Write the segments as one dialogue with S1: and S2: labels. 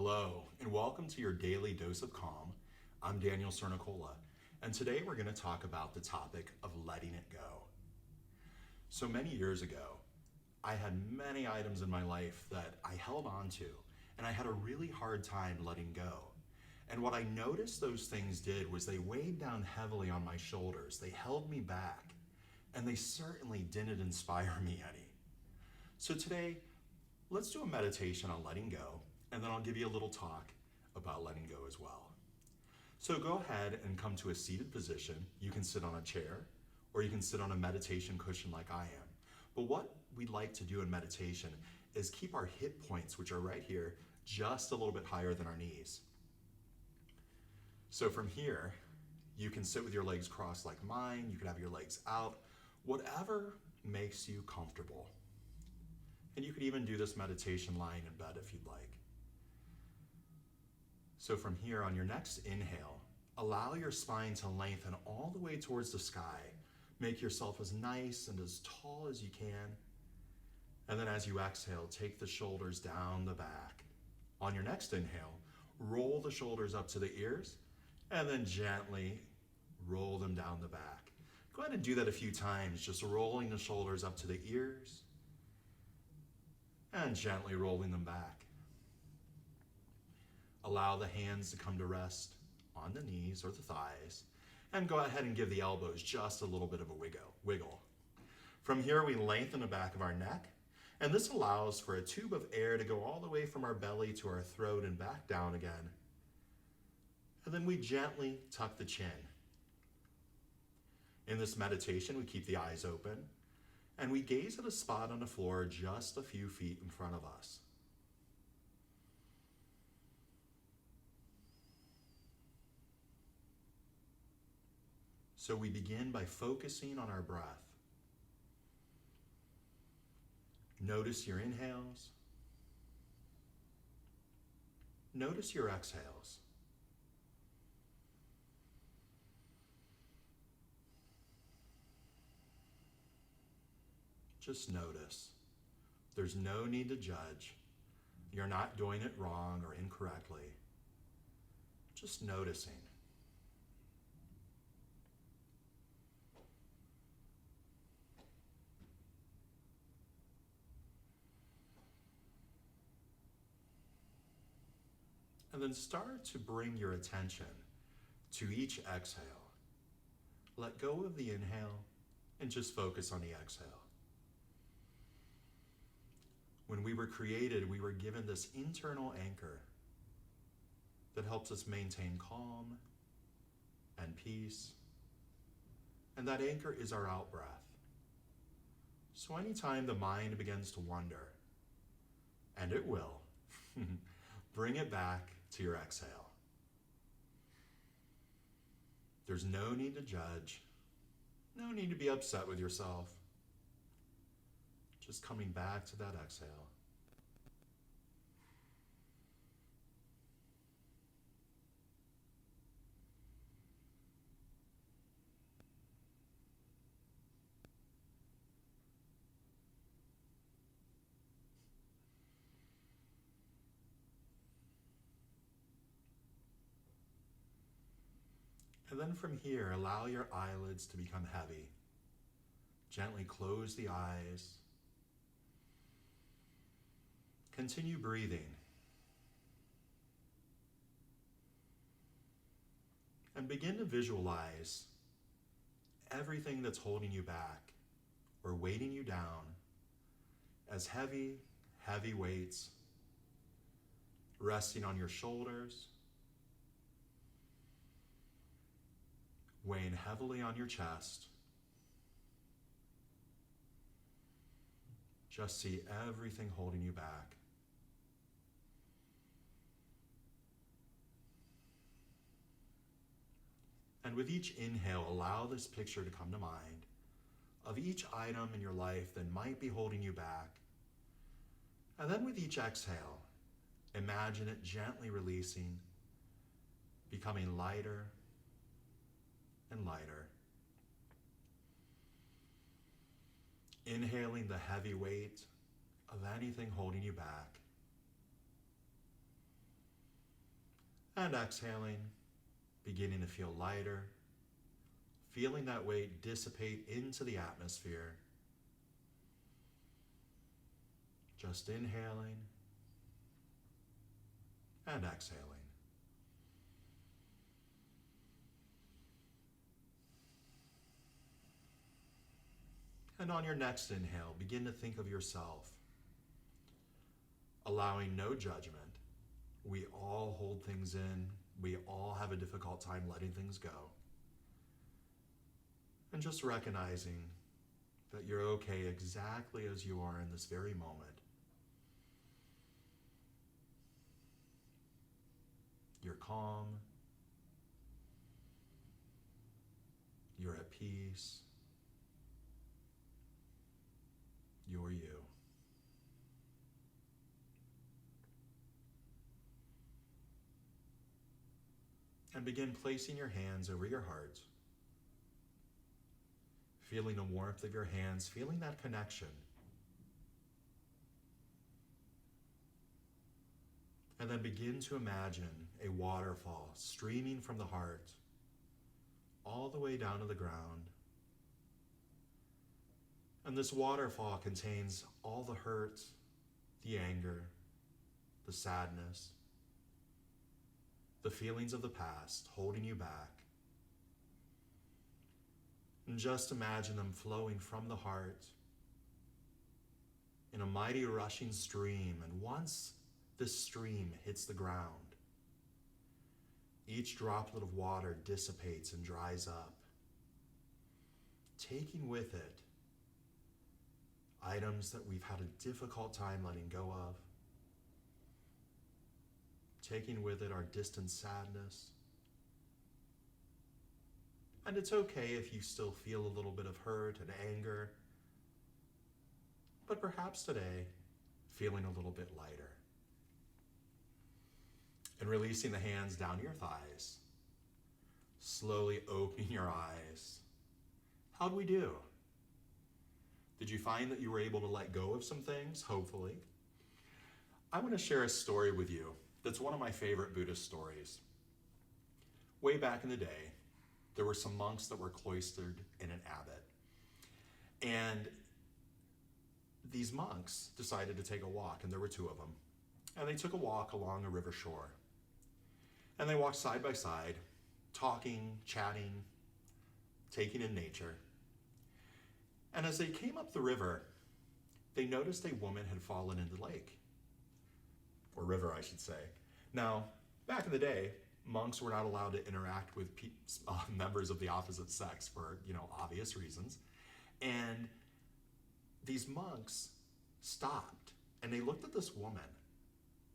S1: Hello, and welcome to your daily dose of calm. I'm Daniel Sernicola, and today we're going to talk about the topic of letting it go. So many years ago, I had many items in my life that I held on to, and I had a really hard time letting go. And what I noticed those things did was they weighed down heavily on my shoulders. They held me back, and they certainly didn't inspire me any. So today, let's do a meditation on letting go, and then I'll give you a little talk about letting go as well. So go ahead and come to a seated position. You can sit on a chair, or you can sit on a meditation cushion like I am. But what we'd like to do in meditation is keep our hip points, which are right here, just a little bit higher than our knees. So from here, you can sit with your legs crossed like mine. You can have your legs out, whatever makes you comfortable. And you could even do this meditation lying in bed if you'd like. So from here, on your next inhale, allow your spine to lengthen all the way towards the sky. Make yourself as nice and as tall as you can. And then as you exhale, take the shoulders down the back. On your next inhale, roll the shoulders up to the ears, and then gently roll them down the back. Go ahead and do that a few times, just rolling the shoulders up to the ears and gently rolling them back. Allow the hands to come to rest on the knees or the thighs, and go ahead and give the elbows just a little bit of a wiggle. From here, we lengthen the back of our neck, and this allows for a tube of air to go all the way from our belly to our throat and back down again. And then we gently tuck the chin. In this meditation, we keep the eyes open, and we gaze at a spot on the floor just a few feet in front of us. So we begin by focusing on our breath. Notice your inhales. Notice your exhales. Just notice. There's no need to judge. You're not doing it wrong or incorrectly. Just noticing. And then start to bring your attention to each exhale. Let go of the inhale and just focus on the exhale. When we were created, we were given this internal anchor that helps us maintain calm and peace. And that anchor is our out-breath. So anytime the mind begins to wander, and it will, bring it back to your exhale. There's no need to judge, no need to be upset with yourself. Just coming back to that exhale. And then from here, allow your eyelids to become heavy. Gently close the eyes. Continue breathing. And begin to visualize everything that's holding you back or weighting you down as heavy, heavy weights resting on your shoulders, weighing heavily on your chest. Just see everything holding you back. And with each inhale, allow this picture to come to mind of each item in your life that might be holding you back. And then with each exhale, imagine it gently releasing, becoming lighter and lighter. Inhaling the heavy weight of anything holding you back. And exhaling, beginning to feel lighter, feeling that weight dissipate into the atmosphere. Just inhaling and exhaling. And on your next inhale, begin to think of yourself, allowing no judgment. We all hold things in. We all have a difficult time letting things go. And just recognizing that you're okay exactly as you are in this very moment. You're calm. You're at peace. You're you. And begin placing your hands over your heart. Feeling the warmth of your hands, feeling that connection. And then begin to imagine a waterfall streaming from the heart all the way down to the ground. And this waterfall contains all the hurt, the anger, the sadness, the feelings of the past holding you back. And just imagine them flowing from the heart in a mighty rushing stream. And once this stream hits the ground, each droplet of water dissipates and dries up, taking with it items that we've had a difficult time letting go of, taking with it our distant sadness. And it's okay if you still feel a little bit of hurt and anger, but perhaps today, feeling a little bit lighter. And releasing the hands down your thighs, slowly opening your eyes. How'd we do? Did you find that you were able to let go of some things? Hopefully. I want to share a story with you that's one of my favorite Buddhist stories. Way back in the day, there were some monks that were cloistered in an abbot. And these monks decided to take a walk, and there were two of them. And they took a walk along a river shore. And they walked side by side, talking, chatting, taking in nature. And as they came up the river, they noticed a woman had fallen into the lake. Or river, I should say. Now, back in the day, monks were not allowed to interact with members of the opposite sex for, obvious reasons. And these monks stopped and they looked at this woman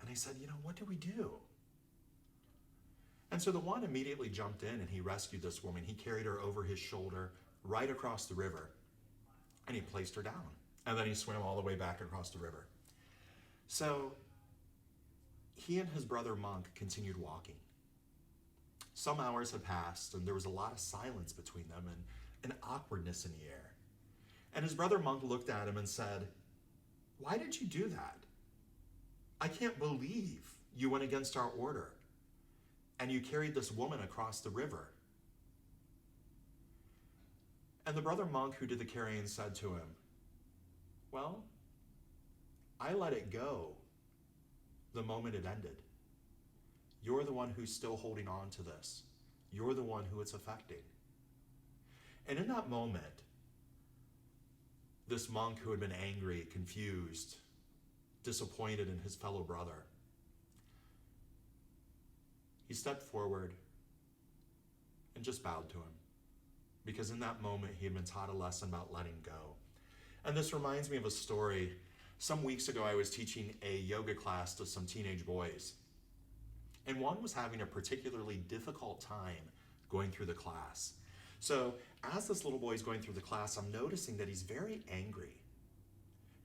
S1: and they said, what do we do? And so the one immediately jumped in and he rescued this woman. He carried her over his shoulder right across the river and he placed her down. And then he swam all the way back across the river. So he and his brother monk continued walking. Some hours had passed and there was a lot of silence between them and an awkwardness in the air. And his brother monk looked at him and said, "Why did you do that? I can't believe you went against our order and you carried this woman across the river." And the brother monk who did the carrying said to him, "Well, I let it go the moment it ended. You're the one who's still holding on to this. You're the one who it's affecting." And in that moment, this monk who had been angry, confused, disappointed in his fellow brother, he stepped forward and just bowed to him. Because in that moment, he had been taught a lesson about letting go. And this reminds me of a story. Some weeks ago, I was teaching a yoga class to some teenage boys. And one was having a particularly difficult time going through the class. So as this little boy is going through the class, I'm noticing that he's very angry.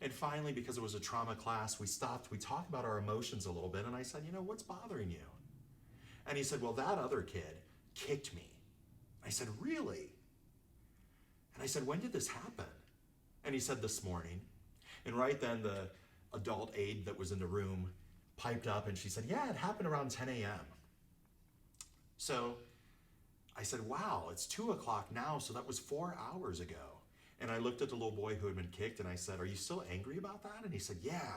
S1: And finally, because it was a trauma class, we stopped, we talked about our emotions a little bit, and I said, "What's bothering you?" And he said, "Well, that other kid kicked me." I said, "Really?" And I said, "When did this happen?" And he said, "This morning." And right then, the adult aide that was in the room piped up and she said, "Yeah, it happened around 10 a.m. So I said, wow, it's 2 o'clock now, so that was 4 hours ago. And I looked at the little boy who had been kicked and I said, are you still angry about that? And he said, yeah.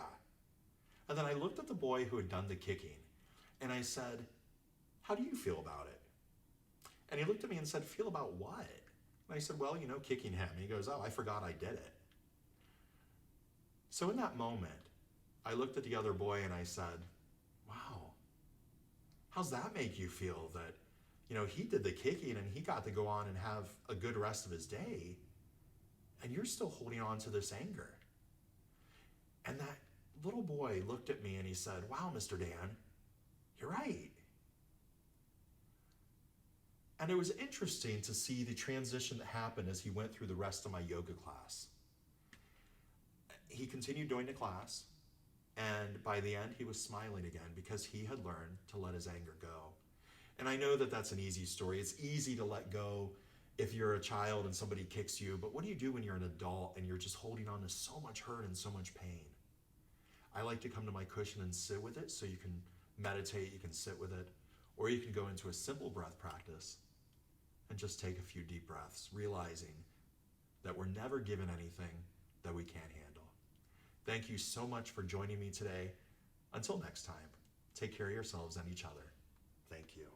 S1: And then I looked at the boy who had done the kicking and I said, how do you feel about it? And he looked at me and said, feel about what? And I said, well, kicking him. And he goes, oh, I forgot I did it. So in that moment, I looked at the other boy and I said, wow, how's that make you feel that, he did the kicking and he got to go on and have a good rest of his day, and you're still holding on to this anger? And that little boy looked at me and he said, wow, Mr. Dan, you're right. And it was interesting to see the transition that happened as he went through the rest of my yoga class. He continued doing the class, and by the end, he was smiling again because he had learned to let his anger go. And I know that that's an easy story. It's easy to let go if you're a child and somebody kicks you, but what do you do when you're an adult and you're just holding on to so much hurt and so much pain? I like to come to my cushion and sit with it, so you can meditate, you can sit with it, or you can go into a simple breath practice and just take a few deep breaths, realizing that we're never given anything that we can't handle. Thank you so much for joining me today. Until next time, take care of yourselves and each other. Thank you.